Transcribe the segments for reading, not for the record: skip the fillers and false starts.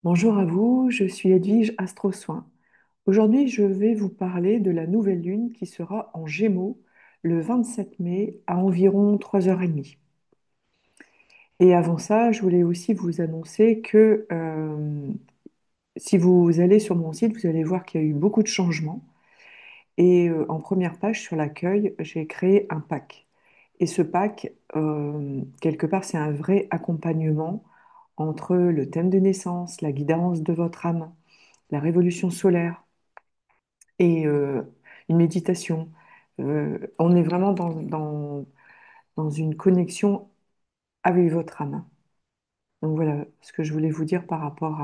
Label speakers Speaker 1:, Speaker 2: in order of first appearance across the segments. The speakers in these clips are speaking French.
Speaker 1: Bonjour à vous, je suis Edwige Astro Soin. Aujourd'hui, je vais vous parler de la nouvelle lune qui sera en Gémeaux le 27 mai à environ 3h30. Et avant ça, je voulais aussi vous annoncer que si vous allez sur mon site, vous allez voir qu'il y a eu beaucoup de changements. Et en première page sur l'accueil, j'ai créé un pack. Et ce pack, quelque part, c'est un vrai accompagnement entre le thème de naissance, la guidance de votre âme, la révolution solaire et une méditation. On est vraiment dans une connexion avec votre âme. Donc voilà ce que je voulais vous dire par rapport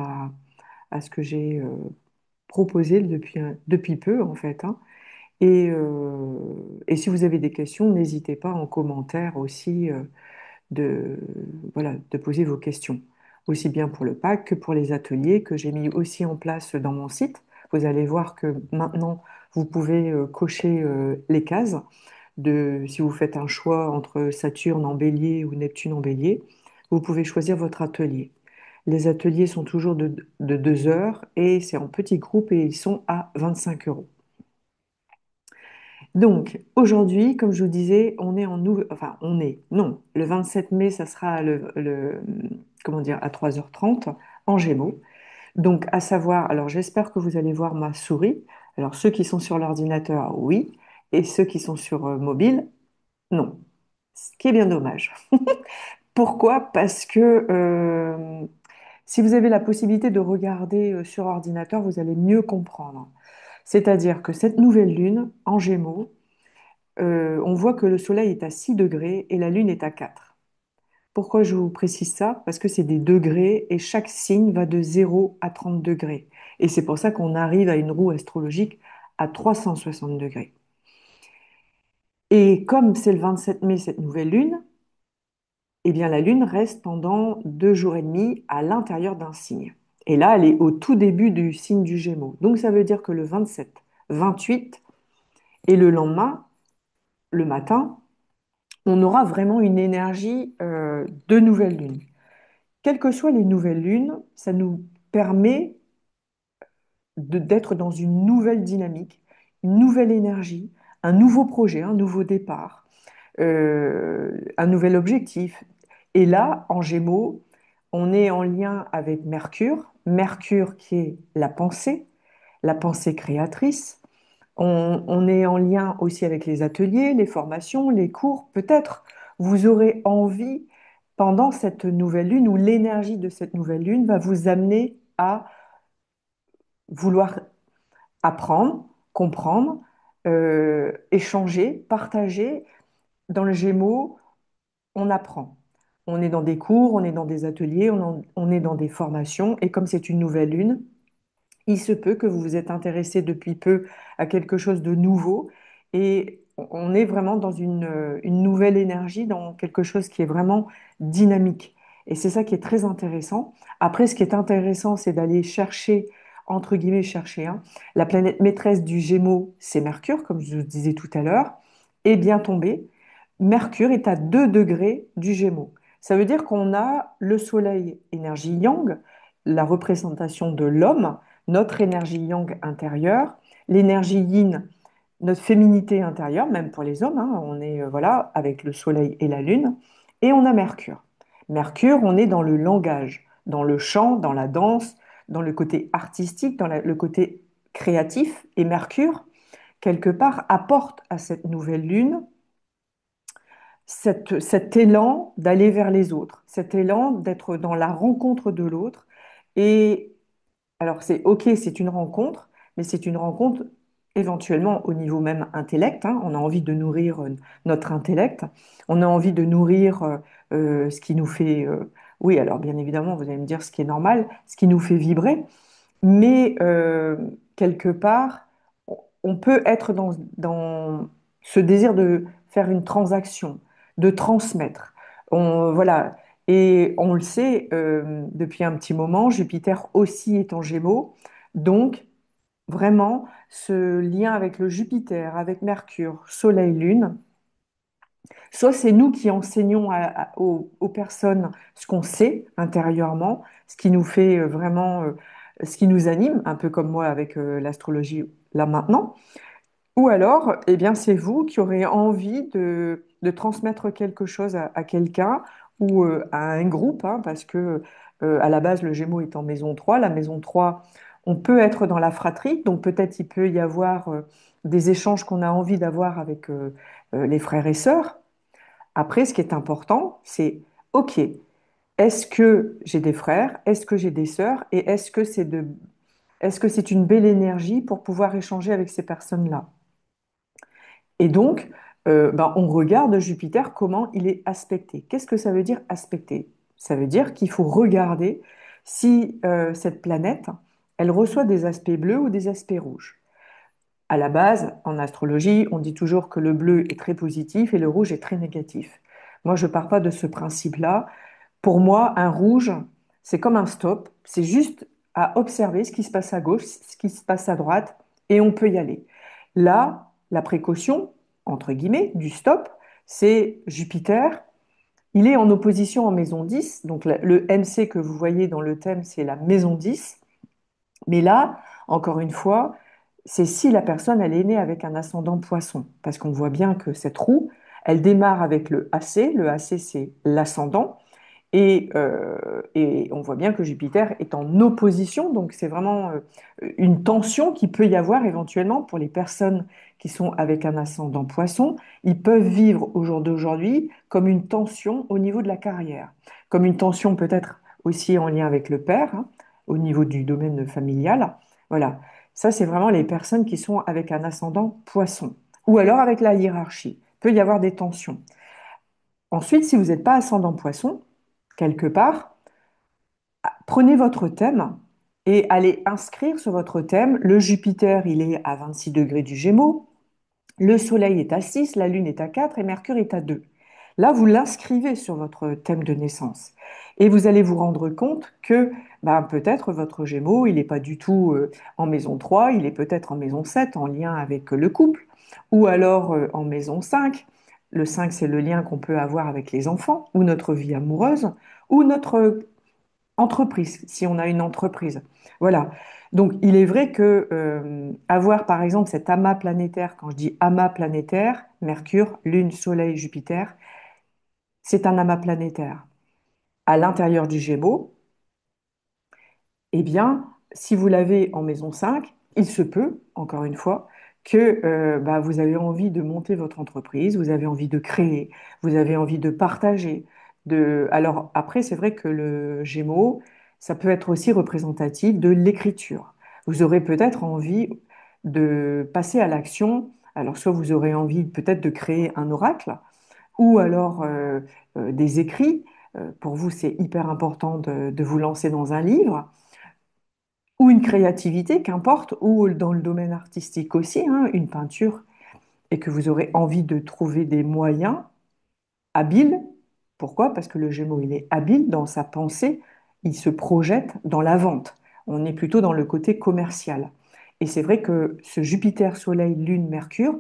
Speaker 1: à ce que j'ai proposé depuis peu en fait, hein. Et si vous avez des questions, n'hésitez pas en commentaire aussi de, voilà, de poser vos questions, aussi bien pour le pack que pour les ateliers que j'ai mis aussi en place dans mon site. Vous allez voir que maintenant, vous pouvez cocher les cases si vous faites un choix entre Saturne en bélier ou Neptune en bélier, vous pouvez choisir votre atelier. Les ateliers sont toujours de 2 heures et c'est en petits groupes et ils sont à 25 euros. Donc, aujourd'hui, comme je vous disais, on est enfin, non, le 27 mai, ça sera comment dire, à 3h30 en Gémeaux. Donc, à savoir, alors j'espère que vous allez voir ma souris. Alors, ceux qui sont sur l'ordinateur, oui, et ceux qui sont sur mobile, non. Ce qui est bien dommage. Pourquoi? Parce que si vous avez la possibilité de regarder sur ordinateur, vous allez mieux comprendre. C'est-à-dire que cette nouvelle lune en Gémeaux, on voit que le Soleil est à 6 degrés et la Lune est à 4. Pourquoi je vous précise ça? Parce que c'est des degrés et chaque signe va de 0 à 30 degrés. Et c'est pour ça qu'on arrive à une roue astrologique à 360 degrés. Et comme c'est le 27 mai, cette nouvelle Lune, eh bien la Lune reste pendant 2 jours et demi à l'intérieur d'un signe. Et là, elle est au tout début du signe du Gémeaux. Donc ça veut dire que le 27, 28 et le lendemain, le matin, on aura vraiment une énergie de nouvelle lune. Quelles que soient les nouvelles lunes, ça nous permet d'être dans une nouvelle dynamique, une nouvelle énergie, un nouveau projet, un nouveau départ, un nouvel objectif. Et là, en Gémeaux, on est en lien avec Mercure, Mercure qui est la pensée créatrice. On est en lien aussi avec les ateliers, les formations, les cours. Peut-être vous aurez envie, pendant cette nouvelle lune, ou l'énergie de cette nouvelle lune va vous amener à vouloir apprendre, comprendre, échanger, partager. Dans le Gémeaux, on apprend. On est dans des cours, on est dans des ateliers, on est dans des formations. Et comme c'est une nouvelle lune, il se peut que vous vous êtes intéressé depuis peu à quelque chose de nouveau et on est vraiment dans une nouvelle énergie, dans quelque chose qui est vraiment dynamique. Et c'est ça qui est très intéressant. Après, ce qui est intéressant, c'est d'aller chercher, entre guillemets, chercher, hein, la planète maîtresse du Gémeaux, c'est Mercure, comme je vous disais tout à l'heure, est bien tombé. Mercure est à 2 degrés du Gémeaux. Ça veut dire qu'on a le Soleil, énergie yang, la représentation de l'homme, notre énergie yang intérieure, l'énergie yin, notre féminité intérieure, même pour les hommes, hein, on est voilà avec le soleil et la lune, et on a Mercure. Mercure, on est dans le langage, dans le chant, dans la danse, dans le côté artistique, dans le côté créatif, et Mercure, quelque part, apporte à cette nouvelle lune cet élan d'aller vers les autres, cet élan d'être dans la rencontre de l'autre. Et alors, c'est OK, c'est une rencontre, mais c'est une rencontre éventuellement au niveau même intellect, hein. On a envie de nourrir notre intellect, on a envie de nourrir ce qui nous fait, oui, alors bien évidemment, vous allez me dire ce qui est normal, ce qui nous fait vibrer, mais quelque part, on peut être dans ce désir de faire une transaction, de transmettre. Voilà. Et on le sait, depuis un petit moment, Jupiter aussi est en Gémeaux. Donc, vraiment, ce lien avec le Jupiter, avec Mercure, Soleil, Lune, Soit c'est nous qui enseignons aux personnes ce qu'on sait intérieurement, ce qui nous fait vraiment, ce qui nous anime, un peu comme moi avec l'astrologie là maintenant. Ou alors, eh bien, c'est vous qui aurez envie de transmettre quelque chose à quelqu'un ou à un groupe, hein, parce que à la base, le Gémeaux est en maison 3. La maison 3, on peut être dans la fratrie, donc peut-être il peut y avoir des échanges qu'on a envie d'avoir avec les frères et sœurs. Après, ce qui est important, c'est, OK, est-ce que j'ai des frères? Est-ce que j'ai des sœurs? Et est-ce que c'est une belle énergie pour pouvoir échanger avec ces personnes-là? Et donc, ben, on regarde Jupiter, comment il est aspecté. Qu'est-ce que ça veut dire aspecté? Ça veut dire qu'il faut regarder si cette planète, elle reçoit des aspects bleus ou des aspects rouges. À la base, en astrologie, on dit toujours que le bleu est très positif et le rouge est très négatif. Moi, je ne pars pas de ce principe-là. Pour moi, un rouge, c'est comme un stop. C'est juste à observer ce qui se passe à gauche, ce qui se passe à droite, et on peut y aller. Là, la précaution, entre guillemets, du stop, c'est Jupiter. Il est en opposition en maison 10. Donc le MC que vous voyez dans le thème, c'est la maison 10. Mais là, encore une fois, c'est si la personne, elle est née avec un ascendant poisson. Parce qu'on voit bien que cette roue, elle démarre avec le AC. Le AC, c'est l'ascendant. Et on voit bien que Jupiter est en opposition, donc c'est vraiment une tension qui peut y avoir éventuellement pour les personnes qui sont avec un ascendant poisson. Ils peuvent vivre au jour d'aujourd'hui comme une tension au niveau de la carrière, comme une tension peut-être aussi en lien avec le père, hein, au niveau du domaine familial. Voilà, ça c'est vraiment les personnes qui sont avec un ascendant poisson, ou alors avec la hiérarchie. Il peut y avoir des tensions. Ensuite, si vous n'êtes pas ascendant poisson, quelque part, prenez votre thème et allez inscrire sur votre thème. Le Jupiter, il est à 26 degrés du Gémeaux, le Soleil est à 6, la Lune est à 4 et Mercure est à 2. Là, vous l'inscrivez sur votre thème de naissance. Et vous allez vous rendre compte que ben, peut-être votre Gémeaux, il n'est pas du tout en maison 3, il est peut-être en maison 7, en lien avec le couple, ou alors en maison 5. Le 5, c'est le lien qu'on peut avoir avec les enfants, ou notre vie amoureuse, ou notre entreprise, si on a une entreprise. Voilà. Donc, il est vrai que avoir, par exemple, cet amas planétaire, quand je dis amas planétaire, Mercure, Lune, Soleil, Jupiter, c'est un amas planétaire. À l'intérieur du Gémeaux, eh bien, si vous l'avez en maison 5, il se peut, encore une fois, que bah, vous avez envie de monter votre entreprise, vous avez envie de créer, vous avez envie de partager. Alors après, c'est vrai que le Gémeaux, ça peut être aussi représentatif de l'écriture. Vous aurez peut-être envie de passer à l'action. Alors soit vous aurez envie peut-être de créer un oracle, ou alors des écrits. Pour vous, c'est hyper important de vous lancer dans un livre ou une créativité, qu'importe, ou dans le domaine artistique aussi, hein, une peinture, et que vous aurez envie de trouver des moyens habiles. Pourquoi? Parce que le Gémeaux, il est habile dans sa pensée, il se projette dans la vente. On est plutôt dans le côté commercial. Et c'est vrai que ce Jupiter, Soleil, Lune, Mercure,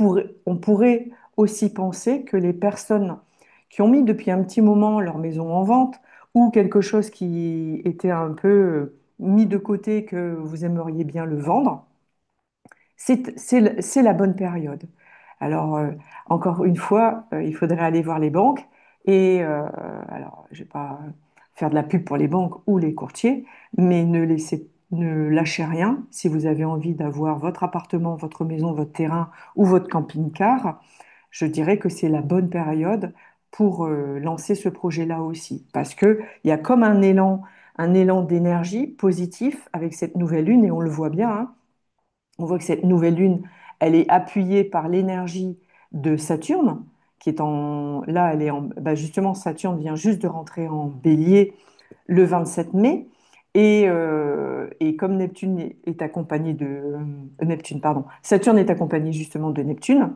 Speaker 1: on pourrait aussi penser que les personnes qui ont mis depuis un petit moment leur maison en vente ou quelque chose qui était un peu mis de côté que vous aimeriez bien le vendre, c'est la bonne période. Alors, encore une fois, il faudrait aller voir les banques et, alors, je ne vais pas faire de la pub pour les banques ou les courtiers, mais ne lâchez rien si vous avez envie d'avoir votre appartement, votre maison, votre terrain ou votre camping-car. Je dirais que c'est la bonne période pour lancer ce projet-là aussi, parce qu'il y a comme un élan d'énergie positif avec cette nouvelle lune, et on le voit bien, hein. On voit que cette nouvelle lune, elle est appuyée par l'énergie de Saturne, qui est en... Là, elle est en... bah, justement, Saturne vient juste de rentrer en bélier le 27 mai. Et comme Neptune est accompagné de... Neptune, pardon. Saturne est accompagné justement de Neptune,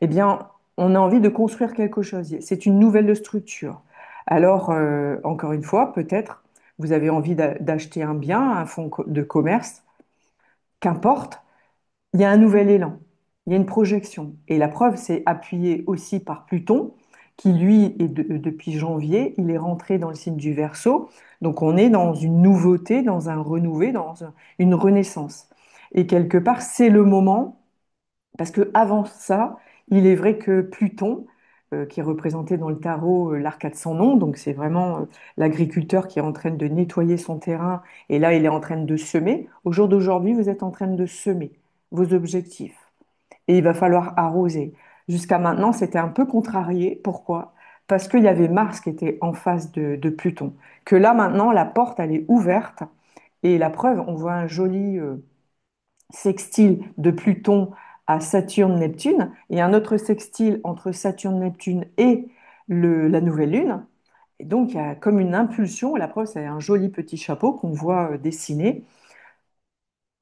Speaker 1: eh bien, on a envie de construire quelque chose. C'est une nouvelle structure. Alors, encore une fois, peut-être vous avez envie d'acheter un bien, un fonds de commerce, qu'importe, il y a un nouvel élan. il y a une projection. Et la preuve, c'est appuyé aussi par Pluton, qui lui, depuis janvier, il est rentré dans le signe du Verseau. Donc on est dans une nouveauté, dans un renouvelé, une renaissance. Et quelque part, c'est le moment, parce que avant ça, il est vrai que Pluton, qui est représenté dans le tarot l'arcade sans nom, donc c'est vraiment l'agriculteur qui est en train de nettoyer son terrain, et là il est en train de semer. Au jour d'aujourd'hui, vous êtes en train de semer vos objectifs et il va falloir arroser. Jusqu'à maintenant, c'était un peu contrarié. Pourquoi? Parce qu'il y avait Mars qui était en face de Pluton. Que là, maintenant, la porte, elle est ouverte. Et la preuve, on voit un joli sextile de Pluton à Saturne-Neptune et un autre sextile entre Saturne-Neptune et la nouvelle Lune. Et donc, il y a comme une impulsion. La preuve, c'est un joli petit chapeau qu'on voit dessiné.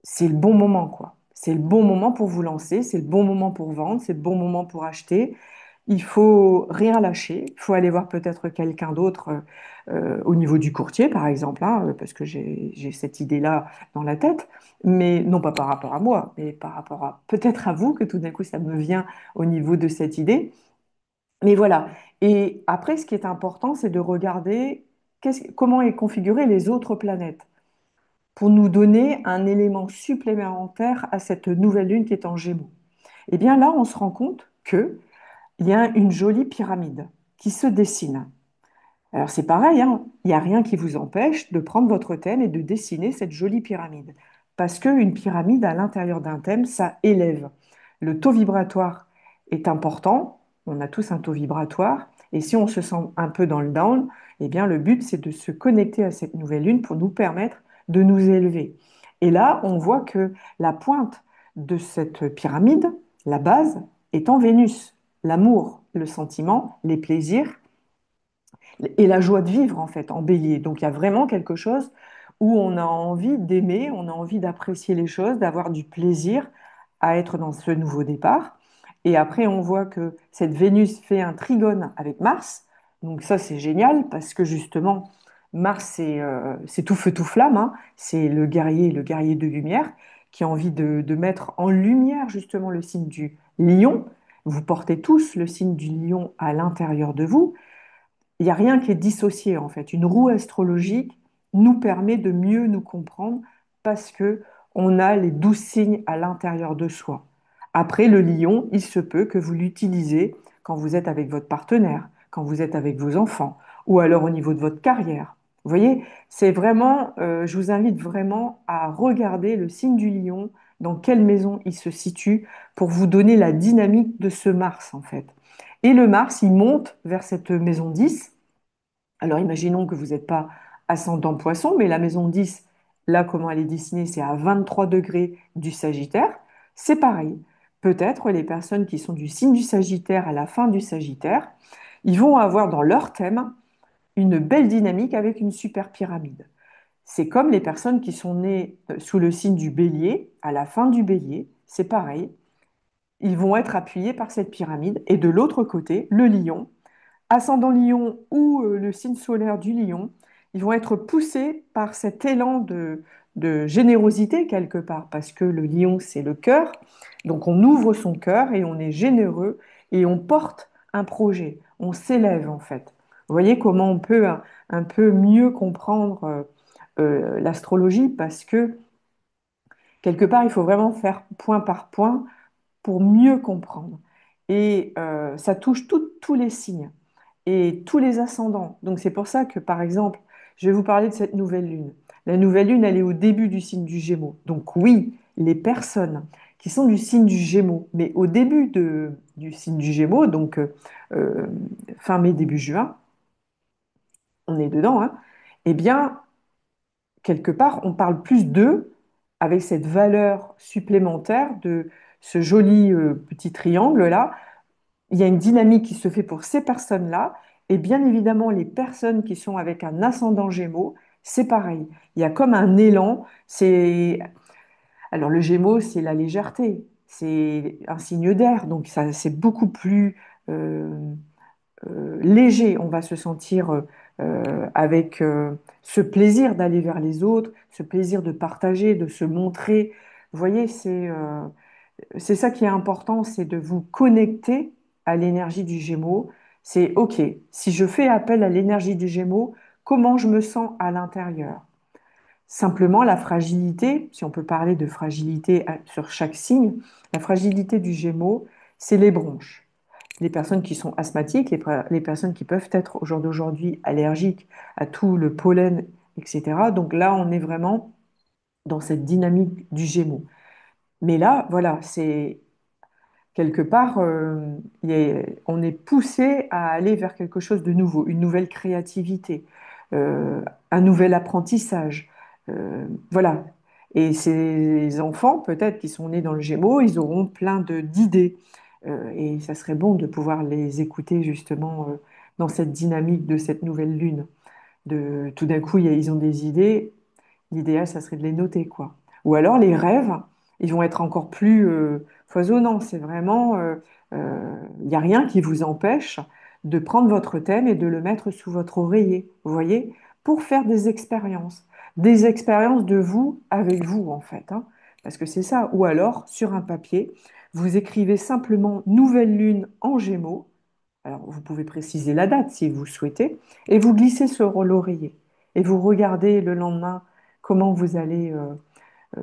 Speaker 1: C'est le bon moment, quoi. C'est le bon moment pour vous lancer, c'est le bon moment pour vendre, c'est le bon moment pour acheter. Il faut rien lâcher. Il faut aller voir peut-être quelqu'un d'autre au niveau du courtier, par exemple, hein, parce que j'ai cette idée-là dans la tête, mais non pas par rapport à moi, mais par rapport à peut-être à vous, que tout d'un coup ça me vient au niveau de cette idée. Mais voilà. Et après, ce qui est important, c'est de regarder comment est configurées les autres planètes pour nous donner un élément supplémentaire à cette nouvelle lune qui est en Gémeaux. Eh bien là, on se rend compte qu'il y a une jolie pyramide qui se dessine. Alors c'est pareil, hein, il n'y a rien qui vous empêche de prendre votre thème et de dessiner cette jolie pyramide. Parce qu'une pyramide à l'intérieur d'un thème, ça élève. Le taux vibratoire est important, on a tous un taux vibratoire, et si on se sent un peu dans le down, eh bien le but c'est de se connecter à cette nouvelle lune pour nous permettre de nous élever. Et là, on voit que la pointe de cette pyramide, la base, est en Vénus. L'amour, le sentiment, les plaisirs et la joie de vivre en fait en bélier. Donc il y a vraiment quelque chose où on a envie d'aimer, on a envie d'apprécier les choses, d'avoir du plaisir à être dans ce nouveau départ. Et après on voit que cette Vénus fait un trigone avec Mars. Donc ça c'est génial parce que justement Mars c'est tout feu tout flamme, hein. C'est le guerrier de lumière qui a envie de mettre en lumière justement le signe du lion. Vous portez tous le signe du lion à l'intérieur de vous. Il n'y a rien qui est dissocié en fait. Une roue astrologique nous permet de mieux nous comprendre parce que on a les 12 signes à l'intérieur de soi. Après, le lion, il se peut que vous l'utilisez quand vous êtes avec votre partenaire, quand vous êtes avec vos enfants, ou alors au niveau de votre carrière. Vous voyez, c'est vraiment, je vous invite vraiment à regarder le signe du lion, dans quelle maison il se situe, pour vous donner la dynamique de ce Mars en fait. Et le Mars, il monte vers cette maison 10. Alors imaginons que vous n'êtes pas ascendant poisson, mais la maison 10, là, comment elle est dessinée, c'est à 23 degrés du Sagittaire. C'est pareil. Peut-être les personnes qui sont du signe du Sagittaire à la fin du Sagittaire, ils vont avoir dans leur thème une belle dynamique avec une super pyramide. C'est comme les personnes qui sont nées sous le signe du Bélier, à la fin du Bélier, c'est pareil. Ils vont être appuyés par cette pyramide. Et de l'autre côté, le lion, ascendant lion ou le signe solaire du lion, ils vont être poussés par cet élan de générosité quelque part, parce que le lion, c'est le cœur. Donc on ouvre son cœur et on est généreux et on porte un projet, on s'élève en fait. Vous voyez comment on peut un peu mieux comprendre l'astrologie, parce que quelque part, il faut vraiment faire point par point pour mieux comprendre. Et ça touche tous les signes et tous les ascendants. Donc c'est pour ça que, par exemple, je vais vous parler de cette nouvelle lune. La nouvelle lune, elle est au début du signe du Gémeaux. Donc oui, les personnes qui sont du signe du Gémeaux, mais au début du signe du Gémeaux, donc euh, fin mai, début juin, on est dedans, hein, eh bien, quelque part, on parle plus d'eux avec cette valeur supplémentaire de ce joli petit triangle-là. Il y a une dynamique qui se fait pour ces personnes-là. Et bien évidemment, les personnes qui sont avec un ascendant Gémeaux, c'est pareil. Il y a comme un élan. Alors le Gémeaux, c'est la légèreté. C'est un signe d'air. Donc ça, c'est beaucoup plus euh, léger. On va se sentir avec ce plaisir d'aller vers les autres, ce plaisir de partager, de se montrer. Vous voyez, C'est ça qui est important, c'est de vous connecter à l'énergie du Gémeaux. C'est OK, si je fais appel à l'énergie du Gémeaux, comment je me sens à l'intérieur? Simplement, la fragilité, si on peut parler de fragilité sur chaque signe, la fragilité du Gémeaux, c'est les bronches. Les personnes qui sont asthmatiques, les personnes qui peuvent être au jour d'aujourd'hui allergiques à tout le pollen, etc. Donc là, on est vraiment dans cette dynamique du Gémeaux. Mais là, voilà, c'est quelque part, on est poussé à aller vers quelque chose de nouveau, une nouvelle créativité, euh, un nouvel apprentissage. Voilà. Et ces enfants, peut-être qui sont nés dans le Gémeaux, ils auront plein d'idées. Et ça serait bon de pouvoir les écouter justement dans cette dynamique de cette nouvelle lune. Tout d'un coup, ils ont des idées. L'idéal, ça serait de les noter, quoi. Ou alors les rêves, ils vont être encore plus foisonnants. C'est vraiment, il n'y a rien qui vous empêche de prendre votre thème et de le mettre sous votre oreiller, vous voyez, pour faire des expériences de vous avec vous, en fait, hein. Parce que c'est ça. Ou alors, sur un papier, vous écrivez simplement Nouvelle Lune en Gémeaux. Alors, vous pouvez préciser la date si vous souhaitez, et vous glissez sur l'oreiller. Et vous regardez le lendemain comment vous allez, euh,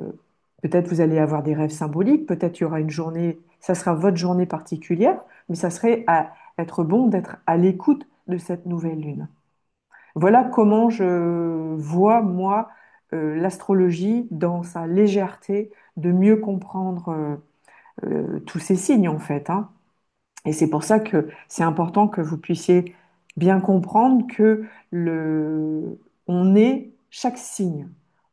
Speaker 1: peut-être vous allez avoir des rêves symboliques, peut-être il y aura une journée, ça sera votre journée particulière, mais ça serait à être bon d'être à l'écoute de cette nouvelle lune. Voilà comment je vois, moi, l'astrologie dans sa légèreté, de mieux comprendre tous ces signes, en fait, hein. Et c'est pour ça que c'est important que vous puissiez bien comprendre que on est chaque signe,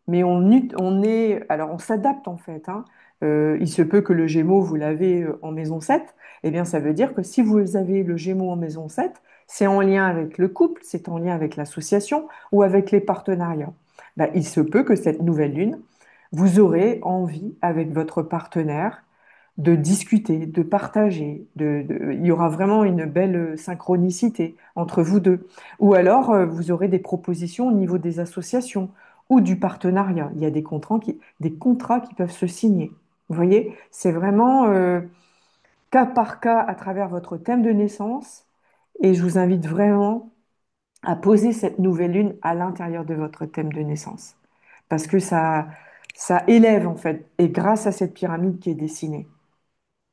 Speaker 1: mais on est, alors on s'adapte en fait, hein. Il se peut que le Gémeaux, vous l'avez en maison 7. Eh bien ça veut dire que si vous avez le Gémeaux en maison 7, c'est en lien avec le couple, c'est en lien avec l'association ou avec les partenariats. Ben, il se peut que cette nouvelle lune, vous aurez envie avec votre partenaire de discuter, de partager. Il y aura vraiment une belle synchronicité entre vous deux. Ou alors, vous aurez des propositions au niveau des associations ou du partenariat. Il y a des contrats qui peuvent se signer. Vous voyez, c'est vraiment cas par cas à travers votre thème de naissance. Et je vous invite vraiment à poser cette nouvelle lune à l'intérieur de votre thème de naissance. Parce que ça élève, en fait, et grâce à cette pyramide qui est dessinée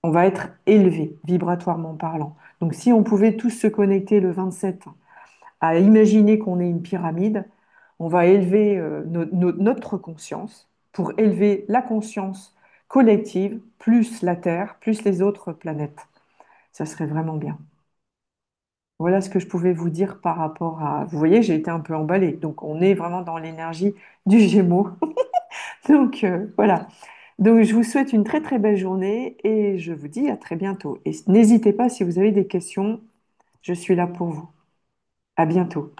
Speaker 1: on va être élevé, vibratoirement parlant. Donc si on pouvait tous se connecter le 27 à imaginer qu'on est une pyramide, on va élever notre conscience pour élever la conscience collective, plus la Terre, plus les autres planètes. Ça serait vraiment bien. Voilà ce que je pouvais vous dire par rapport à... Vous voyez, j'ai été un peu emballée. Donc on est vraiment dans l'énergie du Gémeaux. Donc voilà. Donc je vous souhaite une très très belle journée et je vous dis à très bientôt. Et n'hésitez pas si vous avez des questions, je suis là pour vous. À bientôt.